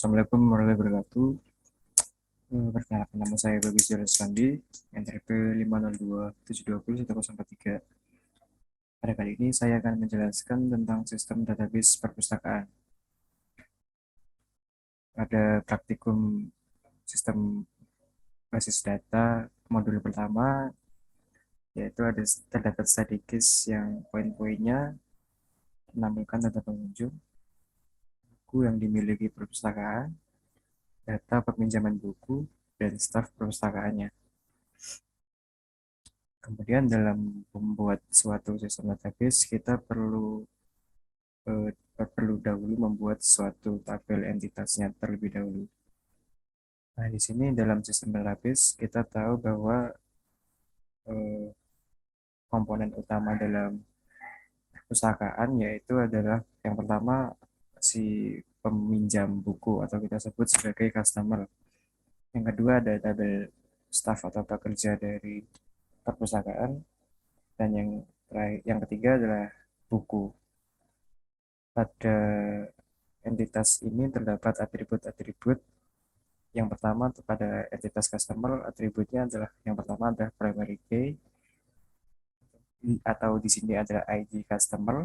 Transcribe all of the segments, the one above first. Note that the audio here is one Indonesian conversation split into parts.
Assalamualaikum warahmatullahi wabarakatuh. Perkenalkan, nama saya Bagus Joris Sandi, NTP 502720143. Pada kali ini saya akan menjelaskan tentang sistem database perpustakaan. Pada praktikum sistem basis data modul pertama, yaitu ada terdapat statikis yang poin-poinnya menampilkan data pengunjung, buku yang dimiliki perpustakaan, data peminjaman buku, dan staf perpustakaannya. Kemudian dalam membuat suatu sistem database, kita eh, perlu dahulu membuat suatu tabel entitasnya terlebih dahulu. Nah, di sini dalam sistem database kita tahu bahwa eh, komponen utama dalam perpustakaan yaitu adalah yang pertama si peminjam buku atau kita sebut sebagai customer. Yang kedua ada tabel staff atau pekerja dari perpustakaan, dan yang ketiga adalah buku. Pada entitas ini terdapat atribut-atribut. Yang pertama pada entitas customer, atributnya adalah yang pertama adalah primary key atau di sini adalah ID customer,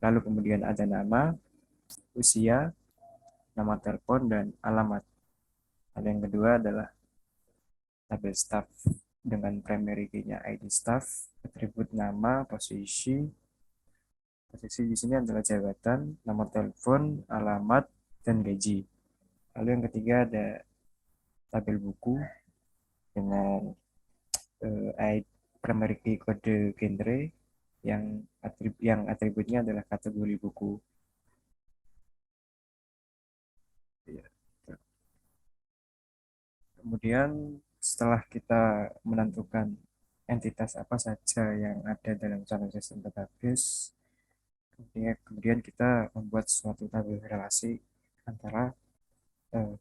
lalu kemudian ada nama, usia, nama telepon, dan alamat. Lalu yang kedua adalah tabel staff dengan primary key-nya ID staff, atribut nama, posisi di sini adalah jabatan, nomor telepon, alamat, dan gaji. Lalu yang ketiga ada tabel buku dengan primary key kode genre yang atributnya adalah kategori buku. Ya. Kemudian setelah kita menentukan entitas apa saja yang ada dalam suatu sistem database, kemudian kita membuat suatu tabel relasi antara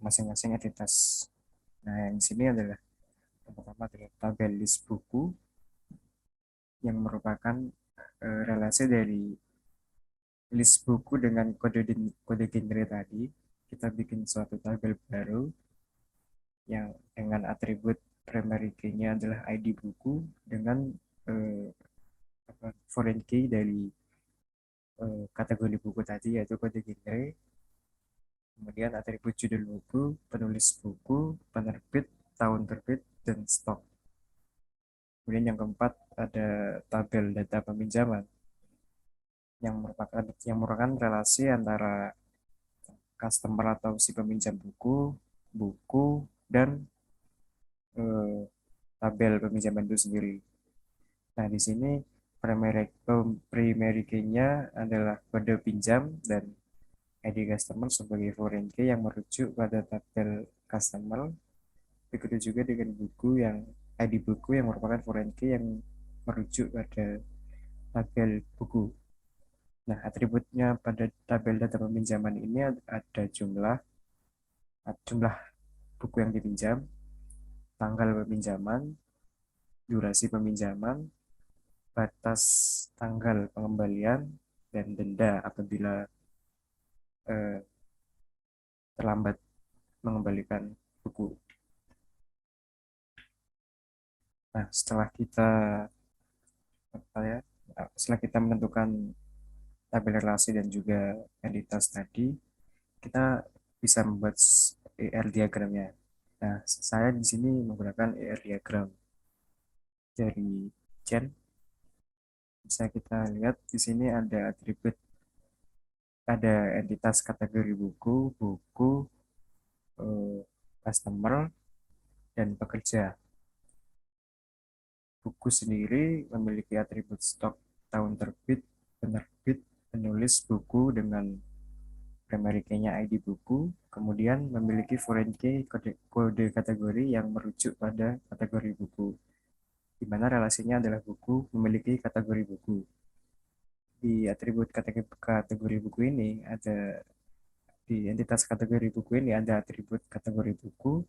masing-masing entitas. Nah, yang di sini adalah yang pertama adalah tabel list buku yang merupakan relasi dari list buku dengan kode genre tadi. Kita bikin suatu tabel baru yang dengan atribut primary key-nya adalah ID buku dengan eh, foreign key dari kategori buku tadi yaitu kode genre. Kemudian atribut judul buku, penulis buku, penerbit, tahun terbit, dan stok. Kemudian yang keempat ada tabel data peminjaman yang merupakan relasi antara customer atau si peminjam buku, dan eh, tabel peminjaman itu sendiri. Nah, di sini primary key-nya adalah kode pinjam dan ID customer sebagai foreign key yang merujuk pada tabel customer. Begitu juga dengan ID buku yang merupakan foreign key yang merujuk pada tabel buku. Nah, atributnya pada tabel data peminjaman ini ada jumlah buku yang dipinjam, tanggal peminjaman, durasi peminjaman, batas tanggal pengembalian, dan denda apabila eh, terlambat mengembalikan buku. Nah, setelah kita menentukan tabel relasi dan juga entitas tadi, kita bisa membuat ER diagramnya. Nah, saya di sini menggunakan ER diagram dari Jen. Bisa kita lihat di sini ada entitas kategori buku, eh, customer, dan pekerja. Buku sendiri memiliki atribut stok, tahun terbit, penerbit, penulis buku dengan primary key-nya ID buku, kemudian memiliki foreign key kode kategori yang merujuk pada kategori buku, di mana relasinya adalah buku memiliki kategori buku. Di atribut kategori buku ini di entitas kategori buku ini ada atribut kategori buku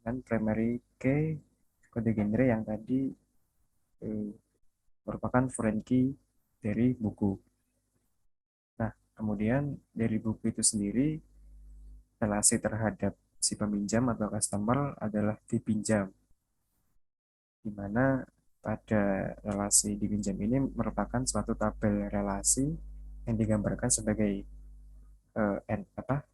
dengan primary key kode genre yang tadi eh, merupakan foreign key dari buku. Nah, kemudian dari buku itu sendiri relasi terhadap si peminjam atau customer adalah dipinjam, di mana pada relasi dipinjam ini merupakan suatu tabel relasi yang digambarkan sebagai apa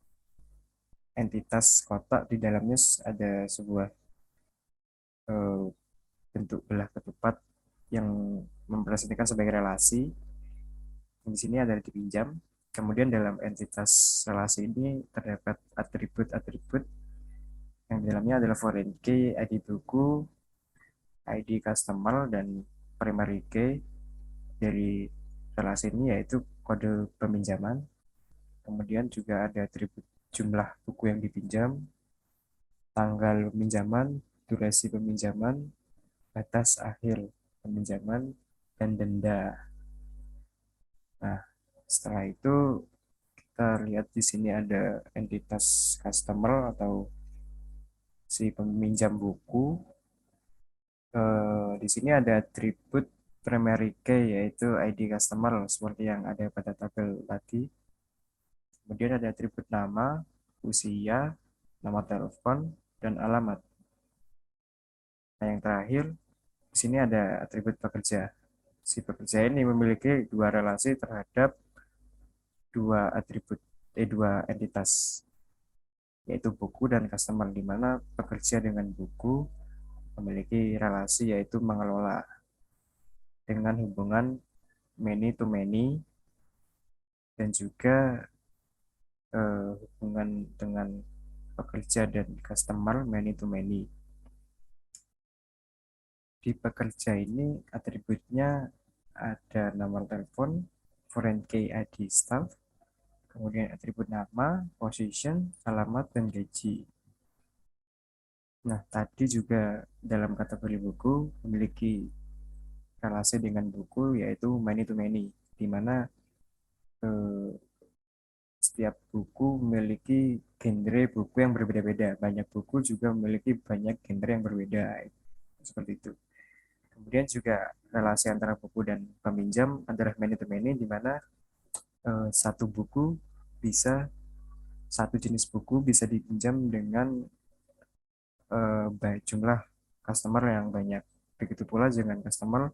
entitas kotak, di dalamnya ada sebuah eh, bentuk belah ketupat yang mempresentasikan sebagai relasi. Di sini ada dipinjam. Kemudian dalam entitas relasi ini terdapat atribut-atribut yang di dalamnya adalah foreign key, ID buku, ID customer, dan primary key dari relasi ini yaitu kode peminjaman. Kemudian juga ada atribut jumlah buku yang dipinjam, tanggal peminjaman, durasi peminjaman, batas akhir peminjaman, dan denda. Nah, setelah itu kita lihat di sini ada entitas customer atau si peminjam buku. Di sini ada atribut primary key yaitu ID customer seperti yang ada pada tabel tadi. Kemudian ada atribut nama, usia, nama telepon, dan alamat. Nah, yang terakhir di sini ada atribut pekerja. Si pekerja ini memiliki dua relasi terhadap dua entitas, yaitu buku dan customer, di mana pekerja dengan buku memiliki relasi yaitu mengelola dengan hubungan many to many, dan juga hubungan dengan pekerja dan customer many to many. Di pekerja ini atributnya ada nomor telepon, foreign key ID staff, kemudian atribut nama, position, alamat, dan gaji. Nah, tadi juga dalam kategori buku memiliki relasi dengan buku yaitu many to many, di mana eh, setiap buku memiliki genre buku yang berbeda-beda. Banyak buku juga memiliki banyak genre yang berbeda. Seperti itu. Kemudian juga relasi antara buku dan peminjam adalah many to many, di mana satu buku bisa satu jenis buku bisa dipinjam dengan jumlah customer yang banyak. Begitu pula dengan customer,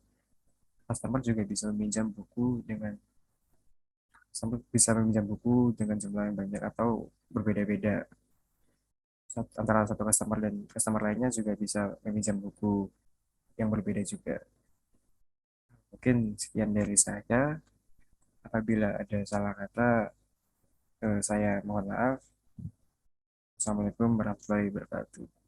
customer juga bisa meminjam buku dengan bisa meminjam buku dengan jumlah yang banyak atau berbeda-beda. Antara satu customer dan customer lainnya juga bisa meminjam buku yang berbeda juga. Mungkin sekian dari saya. Apabila ada salah kata, saya mohon maaf. Assalamualaikum warahmatullahi wabarakatuh.